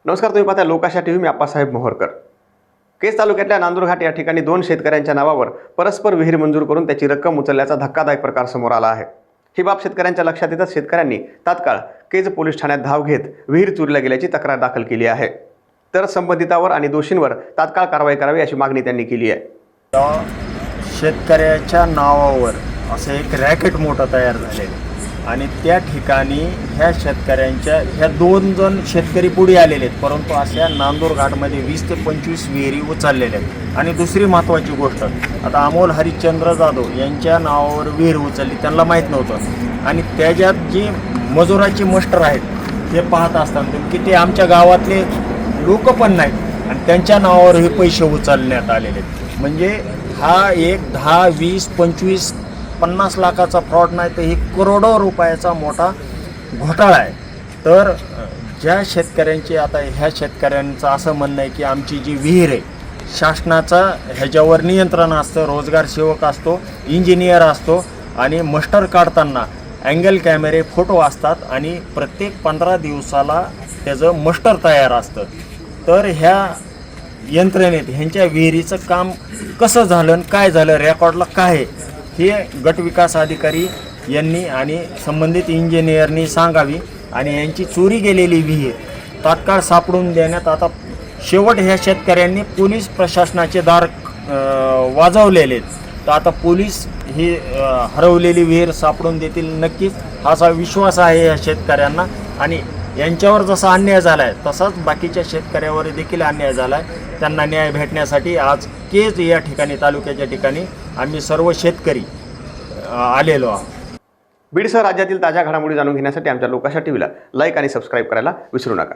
नमस्कार, तुम्ही पाहता लोकाशा टीव्ही. मी आप्पासाहेब मोहोरकर. केज तालुक्यातल्या नांदूरघाट या ठिकाणी 2 शेतकऱ्यांच्या नावावर परस्पर विहीर मंजूर करून त्याची रक्कम उचलल्याचा धक्कादायक प्रकार समोर आला आहे. ही बाब शेतकऱ्यांच्या लक्षात येताच शेतकऱ्यांनी तात्काळ केज पोलीस ठाण्यात धाव घेत विहीर चोरीला गेल्याची तक्रार दाखल केली आहे. तर संबंधितावर आणि दोषींवर तात्काळ कारवाई करावी अशी मागणी त्यांनी केली आहे. शेतकऱ्याच्या नावावर असं एक रॅकेट मोठं तयार झालेलं आणि त्या ठिकाणी ह्या शेतकऱ्यांच्या ह्या 2 जण शेतकरी पुढे आलेले आहेत, परंतु अशा नांदूर घाटमध्ये 20 ते 25 विहिरी उचललेल्या आहेत. आणि दुसरी महत्त्वाची गोष्ट, आता अमोल हरिश्चंद्र जाधव यांच्या नावावर विहीर उचलली, त्यांना माहीत नव्हतं. आणि त्याच्यात जी मजुराची मस्टर आहेत ते पाहत असताना की ते आमच्या गावातले लोक पण नाहीत आणि त्यांच्या नावावर हे पैसे उचलण्यात आलेले आहेत. म्हणजे हा एक 10, 20, 25, 50 लाखाचा फ्रॉड नाही तर ही करोडो रुपयाचा मोठा घोटाळा आहे. तर ज्या शेतकऱ्यांची आता ह्या शेतकऱ्यांचं असं म्हणणं आहे की आमची जी विहीर आहे शासनाचं ह्याच्यावर नियंत्रण असतं, रोजगार सेवक असतो, इंजिनियर असतो आणि मस्टर काढताना अँगल कॅमेरे फोटो असतात आणि प्रत्येक 15 दिवसाला त्याचं मस्टर तयार असतं. तर ह्या यंत्रणेत ह्यांच्या विहिरीचं काम कसं झालं, काय झालं, रेकॉर्डला काय आहे, हे गटविकास अधिकारी यांनी आणि संबंधित इंजिनियरनी सांगावी आणि यांची चोरी गेलेली विहीर तात्काळ सापडून देण्यात. आता शेवट ह्या शेतकऱ्यांनी पोलीस प्रशासनाचे दार वाजवलेले आहेत. तर आता पोलीस ही हरवलेली विहीर सापडून देतील नक्कीच, असा विश्वास आहे या शेतकऱ्यांना. आणि यांच्यावर जसा अन्याय झाला आहे तसाच बाकीच्या शेतकऱ्यावर देखील अन्याय झाला आहे. त्यांना न्याय भेटण्यासाठी आज केज या ठिकाणी तालुक्याच्या ठिकाणी आम्ही सर्व शेतकरी आलेलो आहोत. बीडसह राज्यातील ताज्या घडामोडी जाणून घेण्यासाठी आमच्या लोकाशा टीव्हीला लाईक आणि सबस्क्राईब करायला विसरू नका.